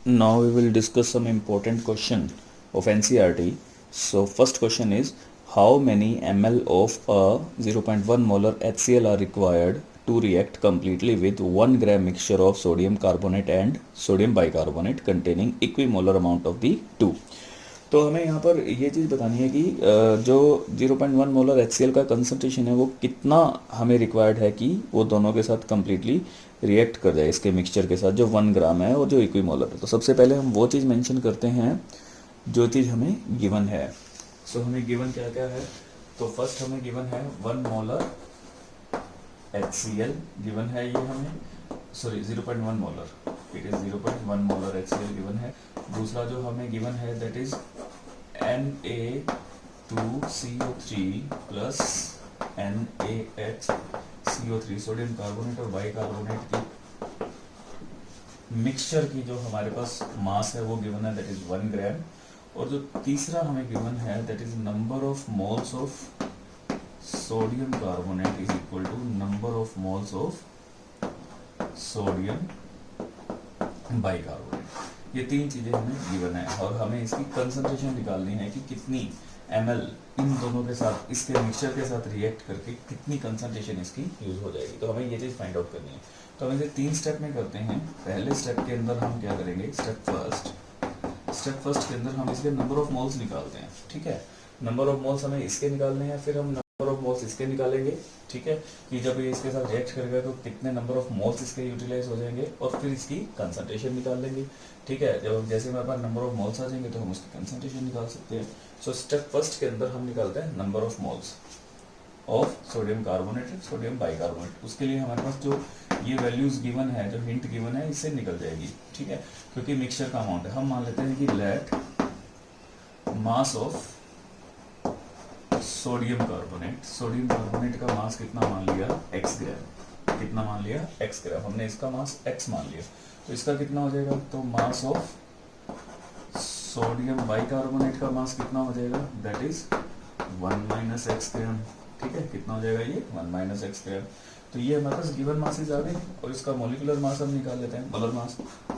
Now we will discuss some important question of NCERT. So first question is, how many ml of a 0.1 molar HCl are required to react completely with 1 gram mixture of sodium carbonate and sodium bicarbonate containing equimolar amount of the two. तो हमें यहाँ पर ये चीज़ बतानी है कि जो 0.1 molar HCl का कंसंट्रेशन है वो कितना हमें रिक्वायर्ड है कि वो दोनों के साथ कम्प्लीटली रिएक्ट कर जाए इसके मिक्सचर के साथ, जो 1 ग्राम है और जो इक्विमोलर है। तो सबसे पहले हम वो चीज़ मेंशन करते हैं जो चीज़ हमें गिवन है। सो हमें गिवन क्या क्या है, तो फर्स्ट हमें गिवन है 1 मोलर HCl गिवन है, ये हमें sorry 0.1 molar, it is 0.1 molar HCl given है। दूसरा जो हमें गिवन है that is Na2CO3 plus NaHCO3 sodium carbonate और बाइकार्बोनेट की मिक्सचर की जो हमारे पास मास है वो गिवन है दैट इज 1 ग्राम। और जो तीसरा हमें गिवन है that is number of moles of sodium carbonate is equal to number of moles of sodium bicarbonate. ये तीन चीजें हमें गिवन है और हमें इसकी कंसंट्रेशन निकालनी है कि कितनी ml इन दोनों के साथ इसके मिक्सचर के साथ रिएक्ट करके कितनी कंसंट्रेशन इसकी यूज हो जाएगी। तो हमें ये चीज फाइंड आउट करनी है। तो हम इसे 3 स्टेप में करते हैं। पहले स्टेप के अंदर हम क्या करेंगे, स्टेप फर्स्ट के अंदर हम इसके नंबर ऑफ मोल्स निकालते हैं। ठीक है, नंबर ऑफ मोल्स हमें इसके निकालने हैं, फिर हम नंबर ऑफ मोल्स इसके निकालेंगे। ठीक है, कि जब ये इसके साथ रिएक्ट करेगा तो कितने नंबर ऑफ मोल्स इसके यूटिलाइज हो जाएंगे और फिर इसकी कंसंट्रेशन निकाल लेंगे। ठीक है, जब जैसे हमारे पास नंबर ऑफ मोल्स आ जाएंगे तो हम उसकी कंसंट्रेशन निकाल सकते हैं। सो स्टेप फर्स्ट के अंदर हम निकालते हैं number of moles of sodium carbonate and sodium bicarbonate. उसके लिए हमारे पास जो ये वैल्यूज गिवन है, जो हिंट गिवन है, इससे निकल जाएगी। ठीक है, क्योंकि मिक्सचर का अमाउंट है। हम मान लेते हैं कि let mass of sodium carbonate का मास कितना मान लिया, x ग्राम। कितना मान लिया, x ग्राम। हमने इसका मास x मान लिया, तो इसका कितना हो जाएगा, तो मास ऑफ सोडियम बाइकार्बोनेट का मास कितना हो जाएगा, दैट इज 1 माइनस एक्स ग्राम। ठीक है, कितना हो जाएगा ये 1 माइनस एक्स ग्राम। तो ये हमारे पास गिवन मासेज आ गए और इसका मॉलिक्यूलर मास हम निकाल लेते हैं, molar mass.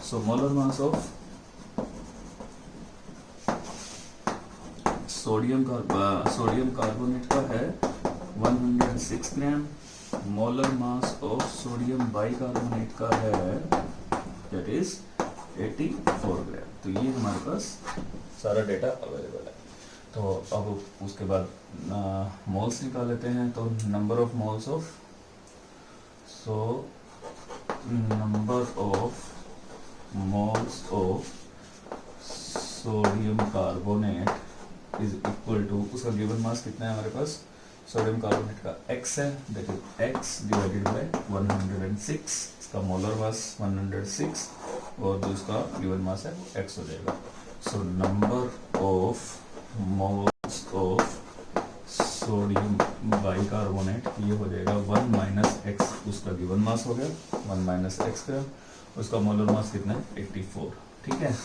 So molar mass of sodium carbonate का है 106 gram. Molar mass of sodium bicarbonate का है दैट इज 84 ग्राम। तो ये हमारे पास सारा डेटा अवेलेबल है। तो अब उसके बाद मोल्स निकाल लेते हैं। तो number of moles of sodium carbonate is equal to, उसका गिवन मास कितना है हमारे पास, सोडियम कार्बोनेट का x है, that is x divided by 106। इसका मोलर मास 106 और जो इसका गिवन मास है वो x हो जाएगा। So number of moles of sodium bicarbonate ये हो जाएगा 1 माइनस एक्स, उसका गिवन मास हो गया 1 माइनस एक्स ग्राम। उसका मोलर मास कितना है 84। ठीक है,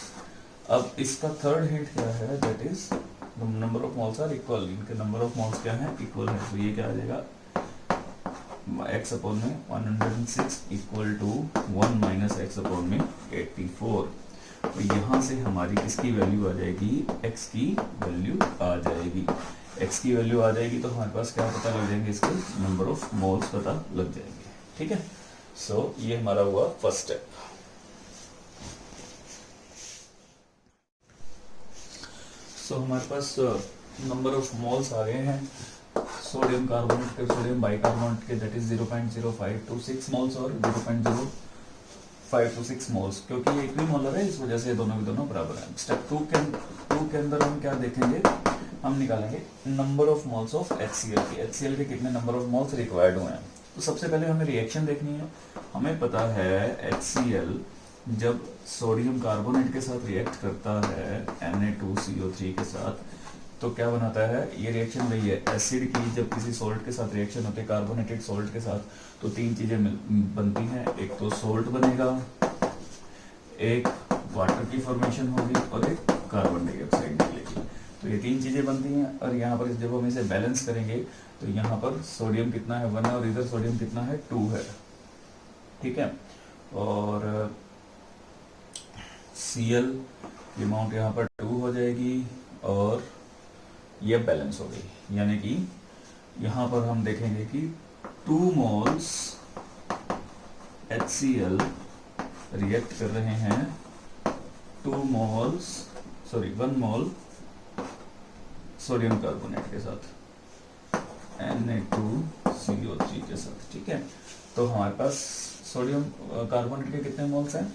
अब इसका थर्ड हिंट क्या है, that is number of moles are equal. इनके नंबर ऑफ मोल्स क्या है, इक्वल है। तो ये क्या आ जाएगा, x अपॉन में 106 equal to 1 minus x upon में 84। तो यहाँ से हमारी किसकी वैल्यू आ जाएगी, x की वैल्यू आ जाएगी। x की वैल्यू आ जाएगी तो हमारे पास क्या पता लग जाएंगे, इसके नंबर ऑफ मोल्स पता लग जाएंगे। ठीक है, सो ये हमारा हुआ फर्स्ट स्टेप। सो हमारे पास नंबर ऑफ मोल्स आ गए हैं सोडियम कार्बोनेट के, सोडियम बाइकार्बोनेट के, दैट इज 0.0526 मोल्स और 0.0526 मोल्स। क्योंकि ये इक्विमोलर है इस वजह से दोनों के दोनों बराबर हैं। स्टेप टू के अंदर हम क्या देखेंगे, हम निकालेंगे number of moles of HCl के। HCl के कितने नंबर ऑफ मोल्स रिक्वायर्ड हुए हैं। तो सबसे पहले हमें रिएक्शन देखनी है। हमें पता है HCl जब सोडियम कार्बोनेट के साथ रिएक्ट करता है Na2CO3 के साथ तो क्या बनाता है, ये रिएक्शन वही है एसिड की। जब किसी सॉल्ट के साथ रिएक्शन होती है कार्बोनेटेड सॉल्ट के साथ, तो तीन चीजें बनती हैं। एक तो सॉल्ट बनेगा, एक वाटर की फॉर्मेशन होगी और एक कार्बन डाइऑक्साइड निकलेगी। तो ये तीन चीजें बनती हैं और यहाँ पर जब हम इसे बैलेंस करेंगे तो यहाँ पर सोडियम कितना है 1 है और इधर सोडियम कितना है 2 है। ठीक है, और Cl की अमाउंट यहाँ पर 2 हो जाएगी और ये बैलेंस हो गई, यानी कि यहाँ पर हम देखेंगे कि 2 मोल्स HCl रिएक्ट कर रहे हैं 1 मोल सोडियम कार्बोनेट के साथ, Na2CO3 के साथ, ठीक है। तो हमारे पास सोडियम कार्बोनेट के कितने मोल्स हैं,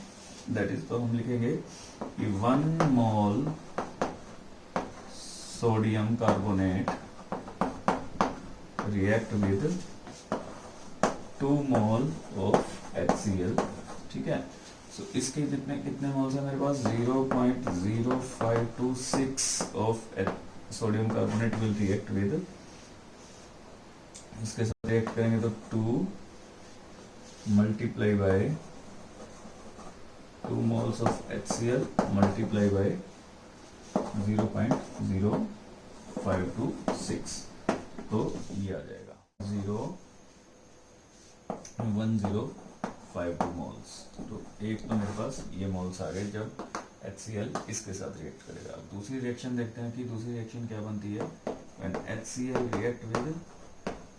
दैट इज, तो हम लिखेंगे कि 1 मोल sodium carbonate react with 2 mole of HCl, ठीक है। सो इसके कितने मोल्स हैं मेरे पास, 0.0526 of sodium carbonate will react with, इसके साथ रिएक्ट करेंगे तो 2 multiply by 2 moles of HCl multiply by 0.0526, तो ये आ जाएगा 0.1052 मोल्स। तो एक तो मेरे पास ये मोल्स आ गए जब HCl इसके साथ रिएक्ट करेगा। अब दूसरी रिएक्शन देखते हैं कि दूसरी रिएक्शन क्या बनती है, when HCl react with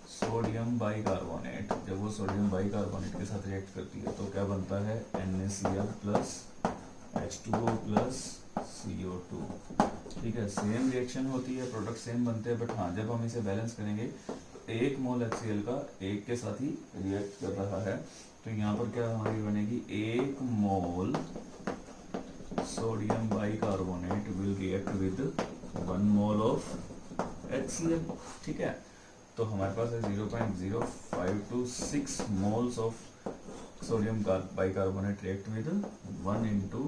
sodium bicarbonate, जब वो सोडियम बाइकार्बोनेट के साथ रिएक्ट करती है तो क्या बनता है, NaCl plus H2O plus CO2, ठीक है। सेम रिएक्शन होती है, प्रोडक्ट सेम बनते हैं, बट हाँ जब हम इसे बैलेंस करेंगे तो 1 मोल HCl का एक के साथ ही रिएक्ट कर रहा है, तो यहाँ पर क्या हमारी बनेगी, 1 मोल sodium bicarbonate will react with 1 mole of HCl, ठीक है। तो हमारे पास है 0.0526 moles of sodium bicarbonate react with 1 into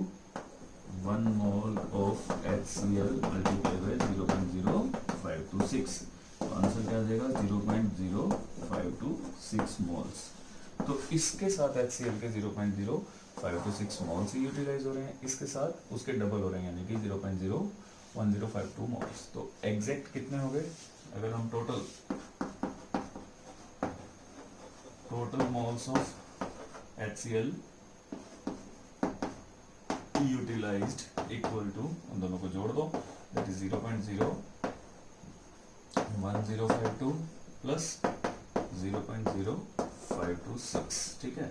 1 mole of HCl multiply by 0.0526, तो आंसर क्या आ जाएगा 0.0526 मोल्स। तो इसके साथ HCl के 0.0526 मोल्स ही यूटिलाइज हो रहे हैं, इसके साथ उसके डबल हो रहे हैं, यानी कि 0.01052 मोल्स। तो एग्जैक्ट कितने हो गए, अगर हम total moles of HCl utilized equal to, उन दोनों को जोड़ दो, दैट इज 0.01052 प्लस 0.0526, ठीक है।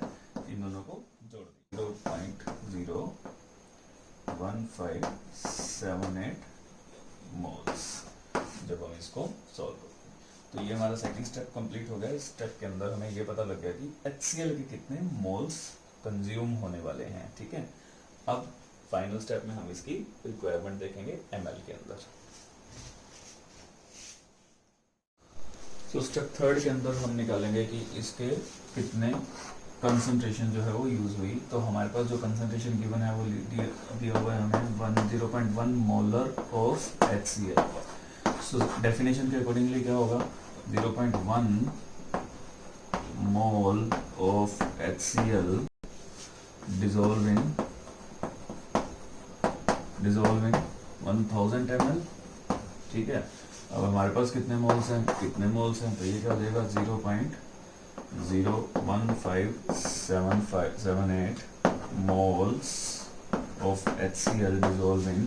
इन दोनों को जोड़ दो, 0.01578 मोल्स जब हम इसको सॉल्व करते हैं। तो ये हमारा सेकंड स्टेप कंप्लीट हो गया। इस स्टेप के अंदर हमें ये पता लग गया कि HCl के कितने मोल्स कंज्यूम होने वाले हैं, ठीक है। अब फाइनल स्टेप में हम इसकी रिक्वायरमेंट देखेंगे ml के अंदर। तो स्टेप थर्ड के अंदर हम निकालेंगे कि इसके कितने कंसंट्रेशन जो है वो यूज हुई। तो हमारे पास जो कंसंट्रेशन गिवन है वो दिया हुआ है हमें 0.1 molar of HCl। So definition के अकॉर्डिंगली क्या होगा, 0.1 mole of HCl dissolving 1000 ml, ठीक है। अब हमारे पास कितने मोल्स हैं, तो ये क्या हो जाएगा 0.01578 moles of HCl dissolving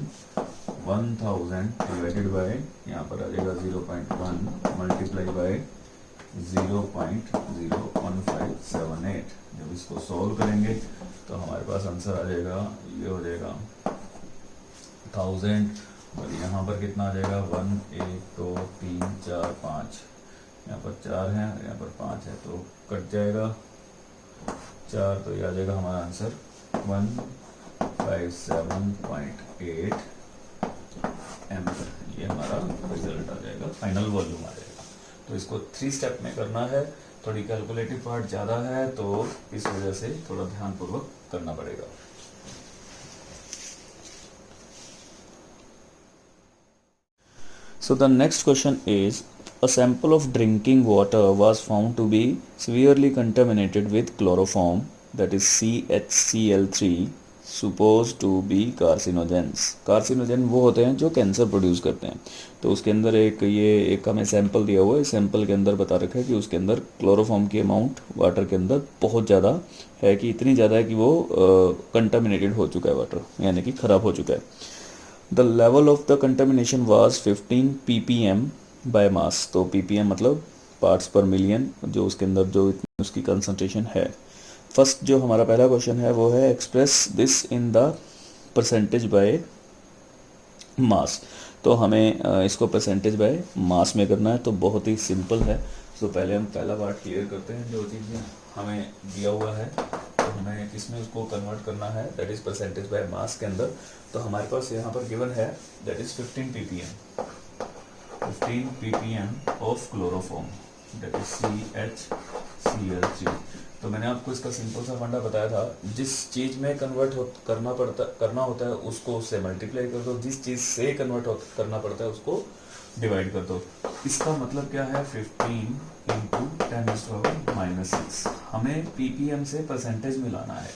1000 divided by, यहाँ पर आ जाएगा 0.1 मल्टीप्लाई बाय 0.01578। जब इसको सॉल्व करेंगे तो हमारे पास आंसर आ जाएगा, ये हो जाएगा 1000, और यहाँ पर कितना आ जाएगा 1 1 2 3 4 5, यहाँ पर 4 है, यहाँ पर 5 है, तो कट जाएगा 4, तो ये आ जाएगा हमारा आंसर 157.8 ml। ये हमारा रिजल्ट आ जाएगा, फाइनल वॉल्यूम आ जाएगा। तो इसको 3 स्टेप में करना है, थोड़ी कैलकुलेटिव पार्ट ज़्यादा है, तो इस वजह से थोड़ा ध्यानपूर्वक करना पड़ेगा। So the next question is, a sample of drinking water was found to be severely contaminated with chloroform, that is CHCl3, suppose to be carcinogens. Carcinogen वो होते हैं जो कैंसर प्रोड्यूस करते हैं। तो उसके अंदर एक हमें सैंपल दिया हुआ है, सैंपल के अंदर बता रखा है कि उसके अंदर क्लोरोफॉर्म की अमाउंट वाटर के अंदर बहुत ज़्यादा है, कि इतनी ज़्यादा है कि वो कंटामिनेटेड हो चुका है वाटर, यानी कि ख़राब हो चुका है। The level of the contamination was 15 ppm by mass. तो ppm मतलब पार्ट्स पर मिलियन, जो उसके अंदर जो उसकी कंसंट्रेशन है। फर्स्ट जो हमारा पहला क्वेश्चन है वो है express this in the percentage by mass. तो हमें इसको परसेंटेज बाय मास में करना है, तो बहुत ही सिंपल है। तो पहले हम पहला पार्ट क्लियर करते हैं। जो चीज़ें हमें दिया हुआ है तो हमें इसमें उसको कन्वर्ट करना है, that is percentage by mass के अंदर। तो हमारे पास यहाँ पर गिवन है that is 15 ppm, 15 ppm of chloroform, that is CHCl3। तो मैंने आपको इसका सिंपल सा फंडा बताया था, जिस चीज़ में करना होता है उसको उससे मल्टीप्लाई कर दो, जिस चीज़ से करना पड़ता है उसको डिवाइड कर दो। इसका मतलब क्या है, 15 इंटू 10⁻⁻6। हमें ppm से परसेंटेज में लाना है।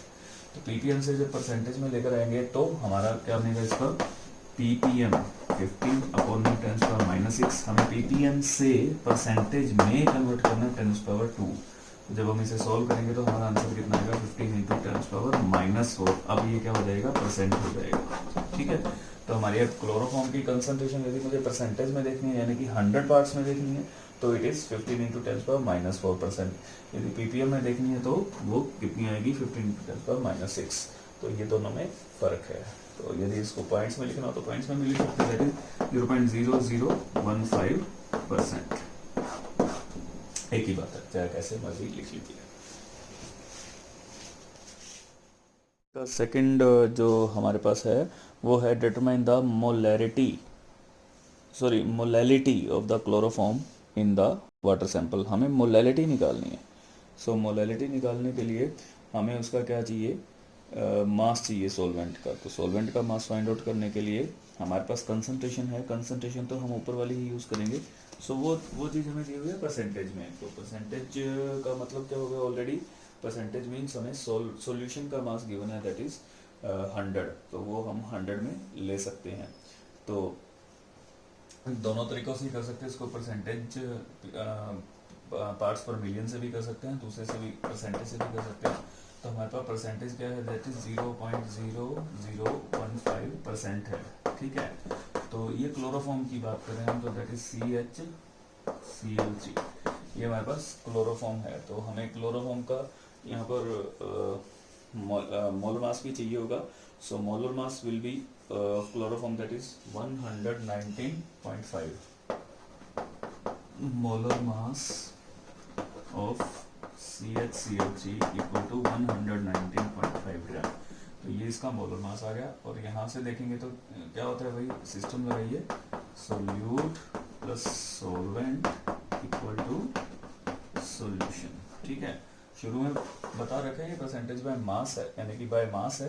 तो ppm से जब परसेंटेज में लेकर आएंगे तो हमारा क्या बनेगा, इसका ppm 15/10⁻⁻6। हमें ppm से परसेंटेज में कन्वर्ट करना है 10⁻²। तो जब हम इसे सॉल्व करेंगे तो हमारा आंसर कितना आएगा, 15 इंटू 10⁻⁻4। अब ये क्या हो जाएगा, परसेंट हो जाएगा। ठीक है। तो हमारी अब क्लोरोफॉर्म की कंसंट्रेशन यदि मुझे परसेंटेज में देखनी है, यानी कि 100 पार्ट्स में देखनी है, तो इट इज़ 15 इंटू 10⁻⁻4%। यदि ppm में देखनी है तो वो कितनी आएगी, 15 इंटू 10⁻⁻6। तो ये दोनों में फ़र्क है। तो यदि इसको पॉइंट्स में लिखना हो तो पॉइंट्स में भी लिख सकते हैं, दैट इज 0.0015%। एक ही बात है, चाहे कैसे मर्जी लिख लीजिए। सेकंड जो हमारे पास है वो है determine the molality of the chloroform in the water sample. हमें मोलैलिटी निकालनी है। सो मोलैलिटी निकालने के लिए हमें उसका क्या चाहिए, मास चाहिए सॉल्वेंट का। तो सॉल्वेंट का मास फाइंड आउट करने के लिए हमारे पास कंसंट्रेशन है, कंसंट्रेशन तो हम ऊपर वाली ही यूज़ करेंगे। सो वो चीज़ हमें दी हुई है परसेंटेज में। तो परसेंटेज का मतलब क्या होगा, ऑलरेडी परसेंटेज मीन्स हमें सॉल्यूशन का मास गिवन है, दैट इज़ 100। तो वो हम 100 में ले सकते हैं। तो दोनों तरीक़ों से ही कर सकते हैं इसको, परसेंटेज पार्ट्स पर मिलियन से भी कर सकते हैं, दूसरे से भी परसेंटेज से भी कर सकते हैं। तो हमारे पास परसेंटेज क्या है, दैट इज 0.0015% है। ठीक है। तो ये क्लोरोफॉर्म की बात करें हम तो दैट इज CHCl3। ये हमारे पास क्लोरोफॉर्म है। तो हमें क्लोरोफॉर्म का यहाँ पर मोलर मास भी चाहिए होगा। सो molar mass will be chloroform that is 119.5 molar mass of CHCl3 equal to 119.5 ग्राम। तो ये इसका मोलर मास आ गया। और यहाँ से देखेंगे तो क्या होता है, भाई सिस्टम लगाइए, solute plus solvent equal to solution. ठीक है। शुरू में बता रखा है ये परसेंटेज बाय मास है, यानी कि बाय मास है।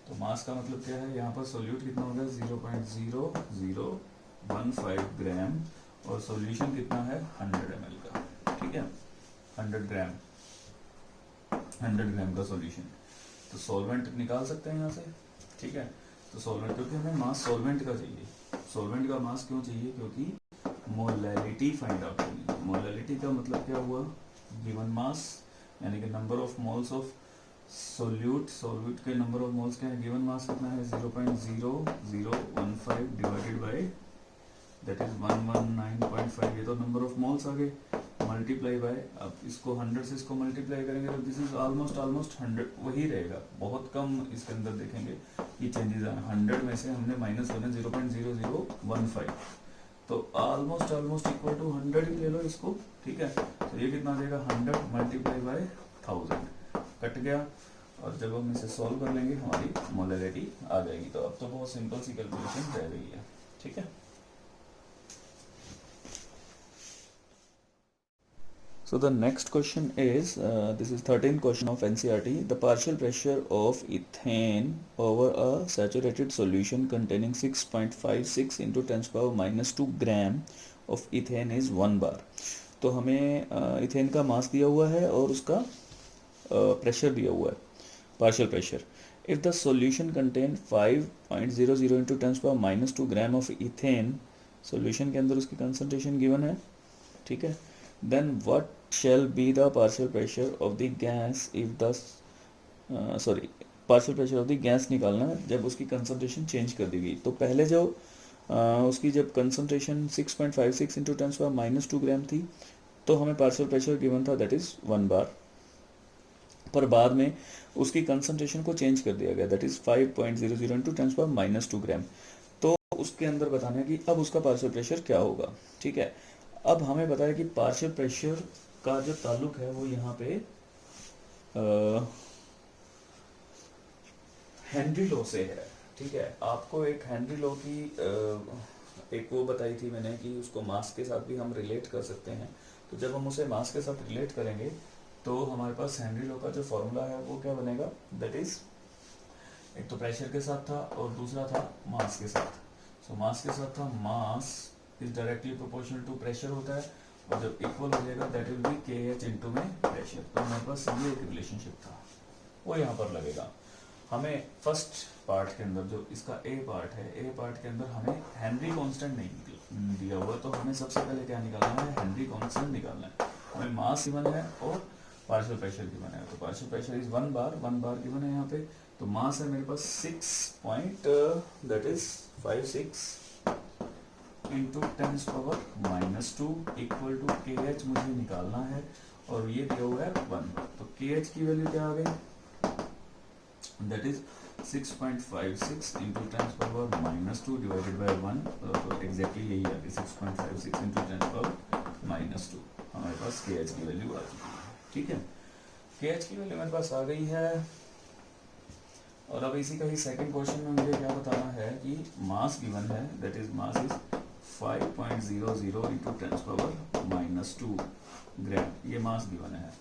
तो मास का मतलब क्या है, यहाँ पर सोल्यूट कितना होगा, 0.0015 ग्राम, और सॉल्यूशन कितना है, 100 ml का। ठीक है, 100 ग्राम का सॉल्यूशन। तो सॉल्वेंट निकाल सकते हैं यहाँ से। ठीक है। तो सॉल्वेंट, क्योंकि हमें मास सॉल्वेंट का चाहिए। सॉल्वेंट का मास क्यों चाहिए, क्योंकि मोलैलिटी फाइंड आउट करनी है। मोलैलिटी का मतलब क्या हुआ, गिवन मास यानी कि number of moles of solute के नंबर ऑफ मोल्स क्या है, गिवन मास कितना है, 0.0015 डिवाइडेड बाय दैट इज 119.5। ये तो नंबर ऑफ मोल्स आ गए, मल्टीप्लाई बाय, अब इसको 100 से इसको मल्टीप्लाई करेंगे तो दिस इज ऑलमोस्ट 100 वही रहेगा। बहुत कम इसके अंदर देखेंगे ये चेंजेस आए। 100 में से हमने माइनस करना 0.0015, तो ऑलमोस्ट इक्वल टू 100 ही ले लो इसको। ठीक है। तो ये कितना देगा, 100 मल्टीप्लाई बाय 1000 कट गया। और जब हम इसे सॉल्व कर लेंगे हमारी मोलैलिटी आ जाएगी। तो अब तो बहुत सिंपल सी कैलकुलेशन रह गई है। ठीक है। So the next question is, this is 13th question of NCERT. The partial pressure of ethane over a saturated solution containing 6.56 into 10⁻⁻2 gram of ethane is 1 bar. तो हमें इथेन का मास दिया हुआ है और उसका प्रेशर दिया हुआ है, partial pressure. If the solution contain 5.00 into 10⁻² gram of ethane, solution के अंदर उसकी कंसंट्रेशन गिवन है, ठीक है। Then what shall be the partial pressure of the gas if the sorry partial pressure of the gas निकालना है जब उसकी कंसंट्रेशन चेंज कर दी गई। तो पहले जो उसकी जब कंसंट्रेशन 6.56 इंटू 10⁻² ग्राम थी तो हमें पार्शियल प्रेशर गिवन था दैट इज़ 1 बार, पर बाद में उसकी कंसंट्रेशन को चेंज कर दिया गया दैट इज़ 5.00 इंटू 10⁻² ग्राम। तो उसके अंदर बताना है कि अब उसका पार्शियल प्रेशर क्या होगा, ठीक है। अब हमें पता है कि पार्शियल प्रेशर का जो ताल्लुक है वो यहाँ पे हेनरी लॉ से है, ठीक है। आपको एक हेनरी लॉ की एक वो बताई थी मैंने कि उसको मास के साथ भी हम रिलेट कर सकते हैं। तो जब हम उसे मास के साथ रिलेट करेंगे तो हमारे पास हेनरी लॉ का जो फॉर्मूला है वो क्या बनेगा, दैट इज एक तो प्रेशर के साथ था और दूसरा था मास के साथ। सो मास के साथ था mass is directly proportional to pressure होता है, और जब इक्वल हो जाएगा that will be K H into में प्रेशर। तो हमारे पास ये एक रिलेशनशिप था वो यहाँ पर लगेगा। हमें फर्स्ट पार्ट के अंदर जो इसका ए पार्ट है, ए पार्ट के अंदर हमें हेनरी कांस्टेंट नहीं दिया हुआ, तो हमें सबसे पहले क्या निकालना है, हेनरी कांस्टेंट निकालना है। हमें मास गिवन है और पार्शियल प्रेशर गिवन है। तो partial pressure is 1 bar, 1 bar given है यहाँ पे। तो मास है मेरे पास 6.56 into 10⁻² equal to K H मुझे निकालना है, और ये दिया हुआ है 1। तो के एच की वैल्यू क्या आ गई, that is 6.56 into 10⁻² divided by 1, तो exactly यही आ गई 6.56 into 10⁻²। हमारे पास के एच की वैल्यू आ चुकी है, ठीक है। के एच की वैल्यू मेरे पास आ गई है। और अब इसी का ही सेकंड क्वेश्चन में मुझे क्या बताना है कि मास गिवन है, that is mass is 5.00 into 10⁻² ग्राम, ये मास गिवन है।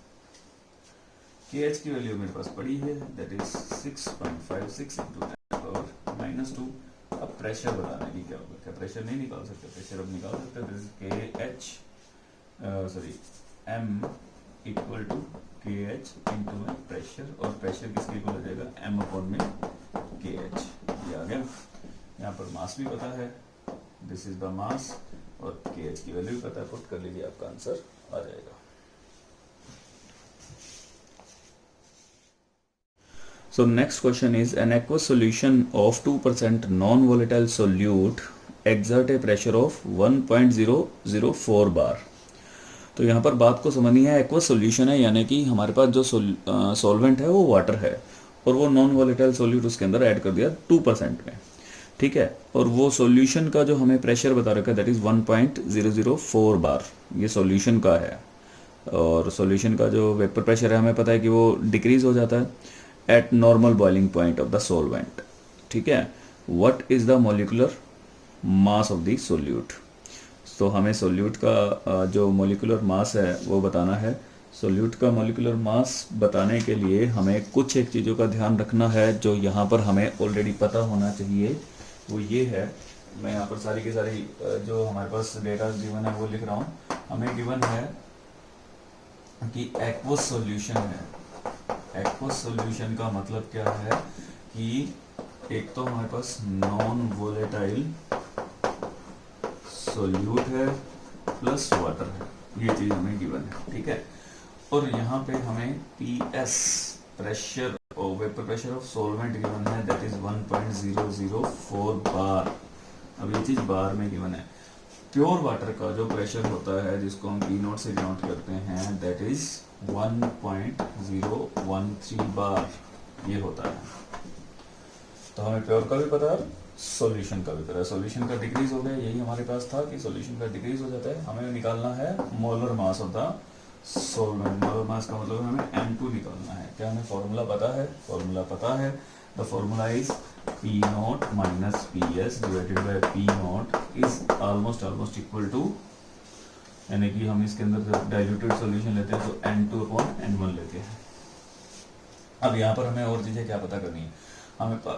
के एच की वैल्यू मेरे पास पड़ी है दैट इज 6.56 इंटू 10⁻²। अब प्रेशर बताना है कि क्या होगा, क्या प्रेशर नहीं निकाल सकते, प्रेशर अब निकाल सकते हैं। K H sorry M equal to K H into में प्रेशर, और प्रेशर किसके इक्वल हो जाएगा, एम अपॉन में के एच। ये आ गया। यहाँ पर मास भी पता है, दिस इज द मास, और के एच की वैल्यू भी पता है, पुट कर लीजिए आपका आंसर आ जाएगा। So next question is an aqueous solution of 2% non-volatile solute exert a pressure of 1.004 बार। तो यहाँ पर बात को समझनी है, एक्वस सॉल्यूशन है यानी कि हमारे पास जो सॉल्वेंट है वो वाटर है, और वो नॉन वोलेटाइल सॉल्यूट उसके अंदर ऐड कर दिया 2% में, ठीक है। और वो सॉल्यूशन का जो हमें प्रेशर बता रखा है दैट इज़ 1.004 बार, ये सॉल्यूशन का है। और सॉल्यूशन का जो वेपर प्रेशर है हमें पता है कि वो डिक्रीज हो जाता है eight normal boiling point of the solvent, ठीक है। What is the molecular mass of the solute, तो हमें सोल्यूट का जो मॉलिक्यूलर मास है वो बताना है। सोल्यूट का मॉलिक्यूलर मास बताने के लिए हमें कुछ एक चीज़ों का ध्यान रखना है जो यहाँ पर हमें ऑलरेडी पता होना चाहिए। वो ये है, मैं यहाँ पर सारी की सारी जो हमारे पास डेटा गिवन है वो लिख रहा हूँ। हमें गिवन है कि एक्वस सॉल्यूशन है। एक्वस सॉल्यूशन का मतलब क्या है कि एक तो हमारे पास नॉन वोलेटाइल सॉल्यूट है प्लस वाटर है, ये चीज हमें गिवन है, ठीक है। और यहाँ पे हमें पीएस प्रेशर और vapour pressure of solvent given है दैट इज 1.004 बार। अब ये चीज बार में गिवन है। प्योर वाटर का जो प्रेशर होता है जिसको हम पी नोट से डिनोट करते हैं दैट इज 1.013 बार, ये होता है। तो हमें प्योर का भी पता है, सॉल्यूशन का भी पता है। सॉल्यूशन का डिक्रीज हो गया, यही हमारे पास था कि सॉल्यूशन का डिक्रीज हो जाता है। हमें निकालना है molar mass of the solvent. Molar mass का मतलब हमें M2 निकालना है। क्या हमें फॉर्मूला पता है? फॉर्मूला पता है। The formula is P not minus PS divided by P not is almost equal to, यानी कि हम इसके अंदर डाइल्यूटेड सॉल्यूशन लेते हैं तो N2/N1 लेते हैं। अब यहाँ पर हमें और चीज़ें क्या पता करनी है।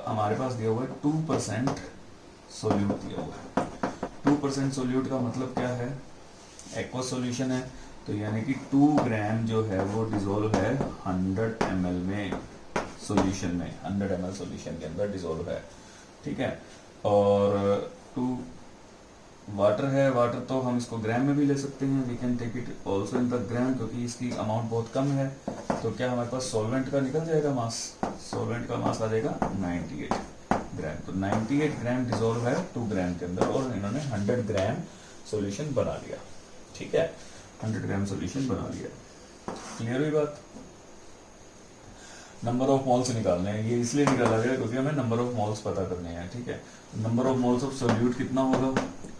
हमारे पास दिया हुआ है 2% सोल्यूट दिया हुआ है। 2% सोल्यूट का मतलब क्या है? एक्वस सॉल्यूशन है तो यानी कि 2 ग्राम जो है वो डिजोल्व है 100 ml में। सॉल्यूशन में, 100 ml सॉल्यूशन के अंदर डिसॉल्व है, ठीक है। और 2 वाटर है, वाटर तो हम इसको ग्राम में भी ले सकते हैं, we can take it also in the gram, क्योंकि इसकी अमाउंट बहुत कम है। तो क्या हमारे पास सॉल्वेंट का निकल जाएगा मास, सॉल्वेंट का मास आ जाएगा 98 ग्राम। तो 98 ग्राम डिसॉल्व है 2 ग्राम के अंदर, और इन्होंने 100 ग्राम सॉल्यूशन बना लिया, ठीक है, 100 ग्राम सॉल्यूशन बना लिया। क्लियर हुई बात। नंबर ऑफ मोल्स निकालने हैं, ये इसलिए निकाला गया क्योंकि हमें नंबर ऑफ मोल्स पता करने हैं, ठीक है। Number of moles of solute कितना होगा,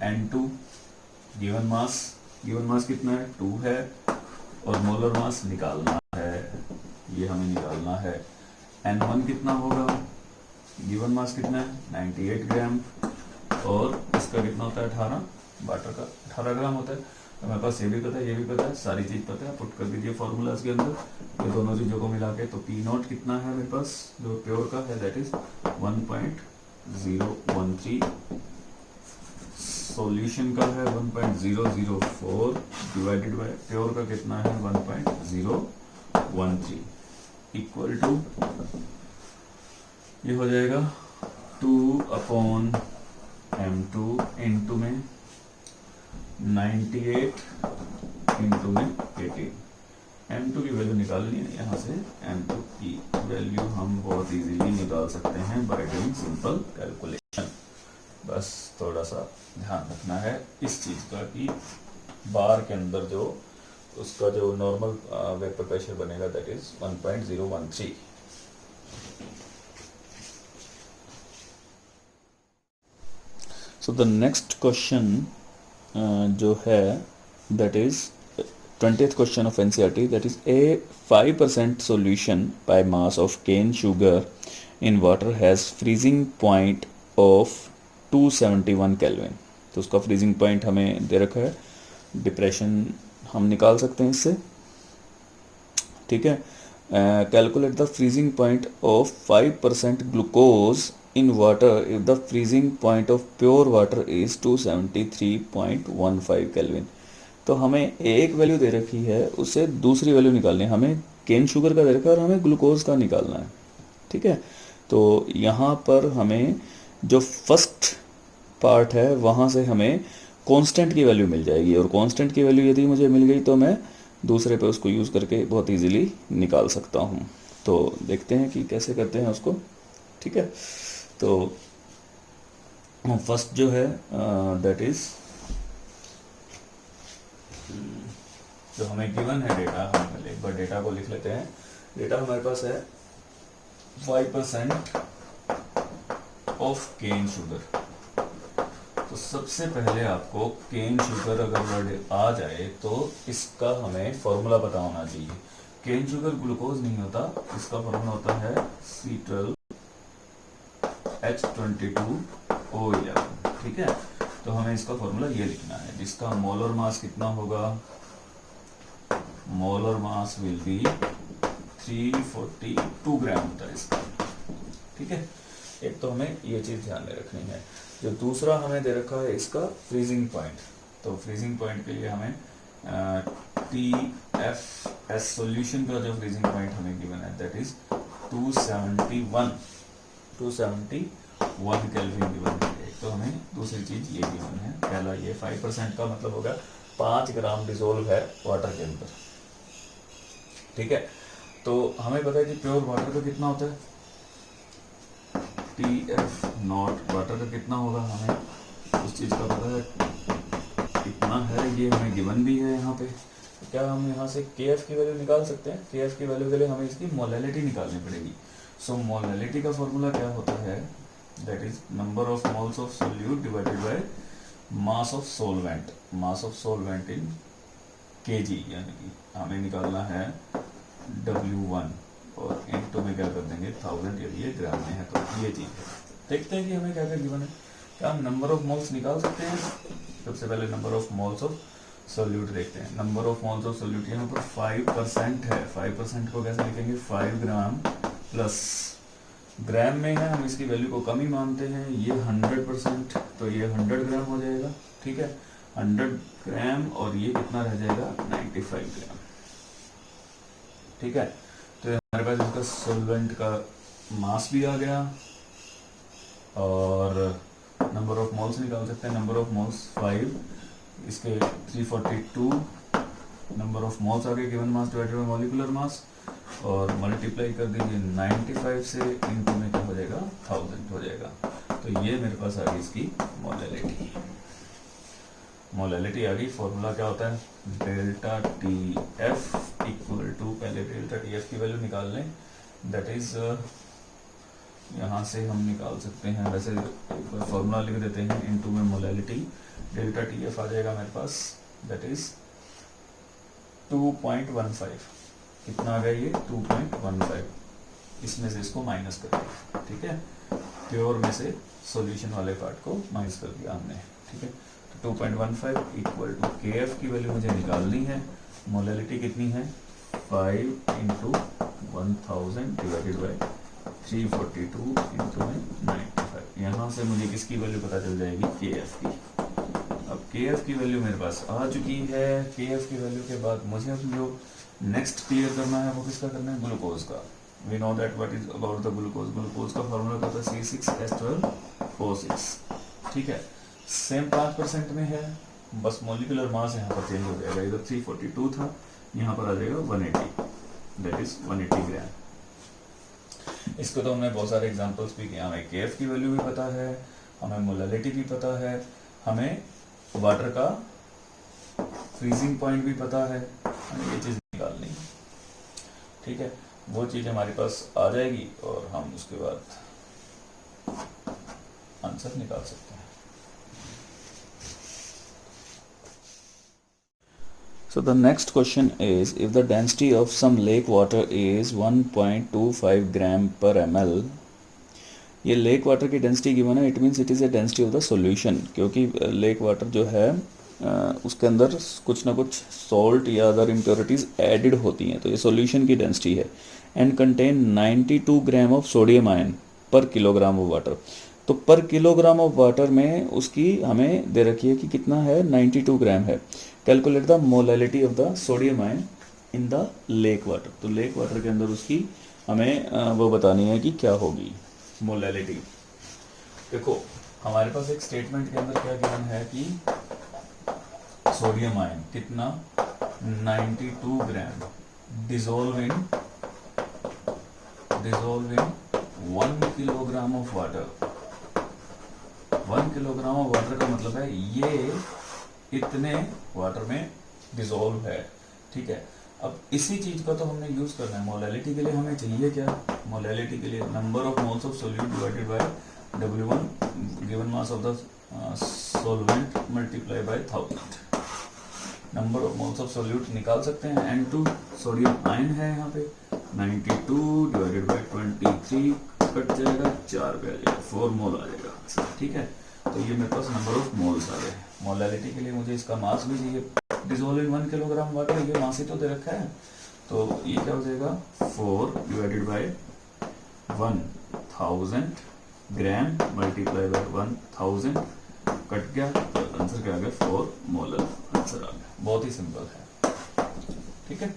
N2, गिवन मास कितना है 2 है, और मोलर मास निकालना है, ये हमें निकालना है। N1 कितना होगा, गिवन मास कितना है 98 ग्राम, और इसका कितना होता है 18, वाटर का 18 ग्राम होता है। तो मेरे पास ये भी पता है, ये भी पता है, सारी चीज पता है, पुट कर दीजिए फॉर्मूलाज के अंदर, ये दोनों चीजों को मिला के। तो पी नॉट कितना है मेरे पास जो प्योर का है, दैट इज 1.013, सॉल्यूशन का है 1.004, डिवाइडेड बाय प्योर का कितना है 1.013, इक्वल टू ये हो जाएगा 2/m2 इंटू में 98 इंटू में 18। m2 की वैल्यू निकालनी है यहाँ से, m2 की वैल्यू हम बहुत इजीली निकाल सकते हैं बाय डूइंग सिंपल कैलकुलेशन। बस थोड़ा सा ध्यान रखना है इस चीज का कि बार के अंदर जो उसका जो नॉर्मल वेपर प्रेशर बनेगा that is 1.013। So the next question जो है that is 20th question of NCERT, that is a 5% solution by mass of cane sugar in water has freezing point of 271 kelvin. तो उसका freezing point हमें दे रखा है, depression हम निकाल सकते हैं इससे, ठीक है। Calculate the freezing point of 5% glucose in water if the freezing point of pure water is 273.15 kelvin. तो हमें एक वैल्यू दे रखी है, उससे दूसरी वैल्यू निकालनी है, हमें केन शुगर का दे रखा है और हमें ग्लूकोज का निकालना है, ठीक है। तो यहाँ पर हमें जो फर्स्ट पार्ट है वहाँ से हमें कांस्टेंट की वैल्यू मिल जाएगी, और कांस्टेंट की वैल्यू यदि मुझे मिल गई तो मैं दूसरे पे उसको यूज़ करके बहुत इजीली निकाल सकता हूँ। तो देखते हैं कि कैसे करते हैं उसको, ठीक है। तो फर्स्ट जो है दैट इज जो हमें गिवन है डेटा, हम पहले एक बार डेटा को लिख लेते हैं। डेटा हमारे पास है 5% ऑफ केन शुगर। तो सबसे पहले आपको केन शुगर अगर वर्ड आ जाए तो इसका हमें फॉर्मूला पता होना चाहिए। केन शुगर ग्लूकोज नहीं होता, इसका फॉर्मूला होता है C12H22O11, ठीक है। तो हमें इसका फॉर्मूला ये लिखना है, जिसका मोलर मास कितना होगा, मोलर मास विल बी 342 ग्राम होता है इसका, ठीक है। एक तो हमें ये चीज ध्यान में रखनी है। जो दूसरा हमें दे रखा है इसका फ्रीजिंग पॉइंट, तो फ्रीजिंग पॉइंट के लिए हमें TFS सॉल्यूशन का जो फ्रीजिंग पॉइंट हमें गिवन है दैट इज 271 केल्विन गिवन है। तो हमें दूसरी चीज ये गिवन है, पहला ये 5% का मतलब होगा 5 ग्राम डिसोल्व है वाटर के अंदर, ठीक है। तो हमें पता है कि प्योर वाटर का कितना होता है, TF नॉट वाटर का कितना होगा, हमें उस चीज का पता है कितना है, ये हमें गिवन भी है यहाँ पे। तो क्या हम यहाँ से KF की वैल्यू निकाल सकते हैं? KF की वैल्यू के लिए हमें इसकी मोलैलिटी निकालनी पड़ेगी। सो मोलैलिटी का फॉर्मूला क्या होता है, that is number of moles of solute divided by mass of solvent, mass of solvent in kg, यानी कि हमें निकालना है W1 और इनटू में क्या कर देंगे 1000, यदि ये ग्राम में है तो ये चीज है। देखते हैं कि हमें क्या क्या गिवन है। क्या हम नंबर ऑफ मोल्स निकाल सकते हैं? सबसे पहले number of moles of solute देखते हैं। Number of moles of solute यहाँ पर 5% है, 5% को कैसे लिखेंगे, 5 ग्राम प्लस ग्राम में है, हम इसकी वैल्यू को कम ही मानते हैं, ये 100%, तो ये 100 ग्राम हो जाएगा, ठीक है, 100 ग्राम, और ये कितना रह जाएगा 95 ग्राम, ठीक है। तो हमारे पास इसका सोलवेंट का मास भी आ गया और नंबर ऑफ मोल्स निकाल सकते हैं। नंबर ऑफ मोल्स 5, इसके 342 नंबर ऑफ मोल्स आ गए given mass divided by molecular mass, और मल्टीप्लाई कर दीजिए 95 से, इनटू में क्या हो जाएगा 1000 हो जाएगा। तो ये मेरे पास आ गई इसकी मोलैलिटी। मोलैलिटी आ गई। फॉर्मूला क्या होता है, delta T F equal to, पहले डेल्टा टी एफ की वैल्यू निकाल लें, दैट इज यहाँ से हम निकाल सकते हैं, वैसे एक बार फॉर्मूला लिख देते हैं, इनटू में मोलैलिटी, डेल्टा टी एफ आ जाएगा मेरे पास, दैट इज 2.15। कितना आ गया ये 2.15, इसमें से इसको माइनस कर दिया, ठीक है, प्योर में से सॉल्यूशन वाले पार्ट को माइनस कर दिया हमने, ठीक है। तो 2.15 इक्वल टू के एफ की वैल्यू मुझे निकालनी है, मोलैलिटी कितनी है 5 इंटू 1000 डिवाइडेड बाई 342 इंटू में 95। यहाँ से मुझे किसकी वैल्यू पता चल जाएगी, के एफ की। अब के एफ की वैल्यू मेरे पास आ चुकी है। के एफ की वैल्यू के बाद मुझे अब जो नेक्स्ट क्लियर करना है वो किसका करना है, ग्लूकोज का। We know that what is about the glucose. Glucose का फॉर्मूला क्या होता है, C6H12O6, ठीक है। सेम 5% में है, बस मॉलिक्यूलर मास यहाँ पर चेंज हो जाएगा, इधर 342 था, यहाँ पर आ जाएगा 180, दैट इज 180 ग्राम। इसको तो हमने बहुत सारे एग्जांपल्स भी किए, हमें केएफ की वैल्यू भी पता है, हमें मोलैलिटी भी पता है, हमें वाटर का फ्रीजिंग पॉइंट भी पता है, हमें ये चीज़ निकालनी है, ठीक है। वो चीज़ हमारे पास आ जाएगी और हम उसके बाद आंसर निकाल सकते हैं। So the next question is, if the density of some lake water is 1.25 gram per ml, ये लेक वाटर की डेंसिटी गिवन है, it means it is a density of the solution, क्योंकि लेक वाटर जो है उसके अंदर कुछ ना कुछ सॉल्ट या अदर इम्प्योरिटीज़ एडिड होती हैं, तो ये सॉल्यूशन की डेंसिटी है, and contain 92 gram of sodium ion पर किलोग्राम ऑफ वाटर। तो पर किलोग्राम ऑफ वाटर में उसकी हमें दे रखी है कि कितना है, 92 ग्राम है। Calculate the molality of the sodium ion in the lake water. तो लेक वाटर के अंदर उसकी हमें वो बतानी है कि क्या होगी मोलैलिटी। देखो हमारे पास एक स्टेटमेंट के अंदर क्या गिवन है कि सोडियम आयन कितना 92 gram dissolve in 1 kilogram of water. 1 kilogram of water का मतलब है ये इतने वाटर में डिसॉल्व है, ठीक है। अब इसी चीज का तो हमने यूज करना है मोलैलिटी के लिए। हमें चाहिए क्या, मोलैलिटी के लिए number of moles of solute divided by W1 given mass of the solvent multiply by 1000। Number of moles of solute निकाल सकते हैं, N2 सोडियम आयन है यहाँ पे, 92 डिवाइडेड बाय 23 कट जाएगा, 4 पे आ जाएगा, 4 मोल आ जाएगा, ठीक है। तो ये मेरे पास नंबर ऑफ मोल्स आ गए। मोलैलिटी के लिए मुझे इसका मास भी चाहिए, डिसॉल्व इन 1 किलोग्राम वाटर, ये मास ही तो दे रखा है, तो ये क्या हो जाएगा 4 divided by 1000 gram multiply by 1000 cut गया, तो आंसर क्या आ गया 4 मोलर आंसर आ गया। बहुत ही सिंपल है, ठीक है।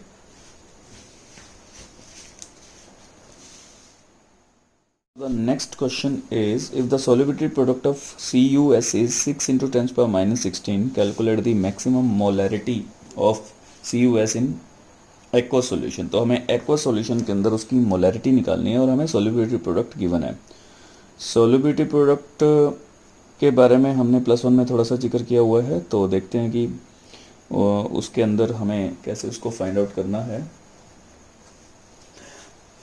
The next question is, if the solubility product of CuS is 6 into 10 power minus 16, calculate the maximum molarity of CuS in aqueous solution। तो हमें aqueous solution के अंदर उसकी molarity निकालनी है और हमें solubility product given है। solubility product के बारे में हमने +1 में थोड़ा सा जिक्र किया हुआ है, तो देखते हैं कि उसके अंदर हमें कैसे उसको फाइंड आउट करना है।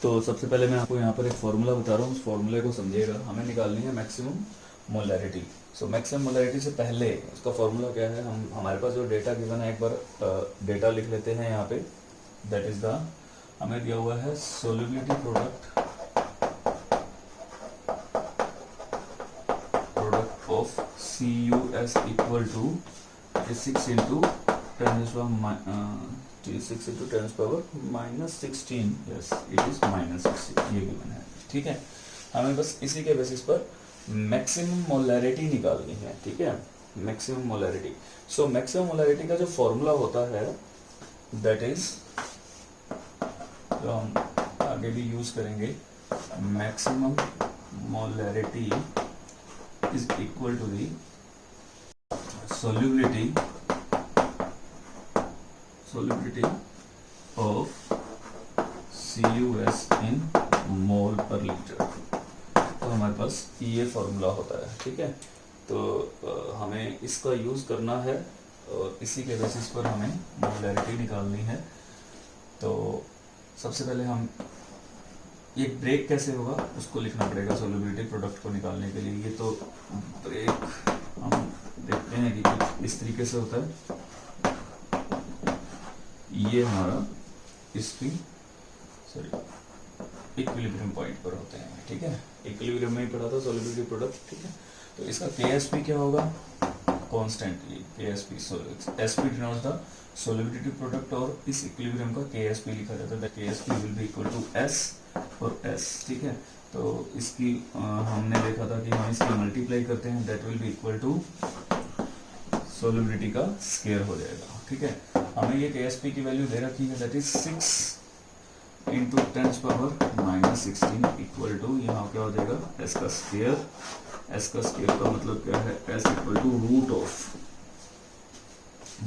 तो सबसे पहले मैं आपको यहाँ पर एक फॉर्मूला बता रहा हूँ, उस फॉर्मूले को समझिएगा। हमें निकालनी है maximum molarity. So maximum molarity से पहले उसका फॉर्मूला क्या है, हमारे पास जो डेटा गिवन है, एक बार डेटा लिख लेते हैं यहाँ पे। दैट इज द, हमें दिया हुआ है solubility product of CuS equal to 6 into 10 power minus 16, yes it is -16, ये गिवन है, ठीक है। हमें बस इसी के बेसिस पर मैक्सिमम मोलैरिटी निकालनी है, ठीक है, maximum molarity. So maximum molarity का जो फॉर्मूला होता है दैट इज, जो हम आगे भी यूज करेंगे, maximum molarity is equal to the solubility of CuS in mole per litre. तो हमारे पास ये फॉर्मूला होता है, ठीक है। तो हमें इसका यूज करना है और इसी के बेसिस पर हमें मोलैरिटी निकालनी है। तो सबसे पहले हम ये ब्रेक कैसे होगा उसको लिखना पड़ेगा सोल्यूबिलिटी प्रोडक्ट को निकालने के लिए। ये तो ब्रेक हम देखते हैं कि कुछ इस तरीके से होता है। ये हमारा इसकी इक्विलिब्रियम पॉइंट पर होते हैं, ठीक है। इक्विलिब्रियम में ही पढ़ा था सोल्यूबिलिटी प्रोडक्ट, ठीक है। तो इसका KSP क्या होगा, constantly KSP, SP denotes the solubility product, और इस इक्विलिब्रियम का KSP लिखा जाता है। KSP will be equal to S और S, ठीक है। तो इसकी हमने देखा था कि हम इसकी मल्टीप्लाई करते हैं, that will be equal to solubility का स्क्वायर हो जाएगा, ठीक है। हमें ये KSP की वैल्यू दे रखी है, that is 6 into 10⁻⁻16 equal to, यहाँ क्या हो जाएगा, S का स्क्वायर। S का स्क्वायर का मतलब क्या है, S equal to root of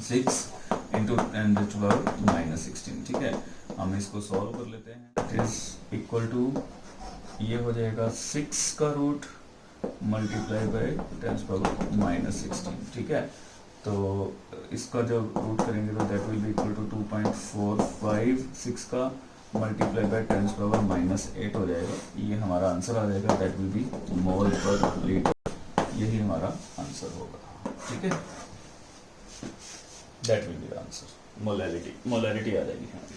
6 into 10⁻⁻16, ठीक है। हम इसको सॉल्व कर लेते हैं, दैट इज इक्वल टू, ये हो जाएगा 6 का रूट मल्टीप्लाई बाय 10⁻⁻16, ठीक है। तो इसका जब रूट करेंगे तो that will be equal to 2.45, 6 का मल्टीप्लाई बाय 10⁻⁻8 हो जाएगा। ये हमारा आंसर आ जाएगा, that will B mole per litre. यही हमारा आंसर होगा, ठीक है। That will be the answer, molarity आ जाएगी हमारी।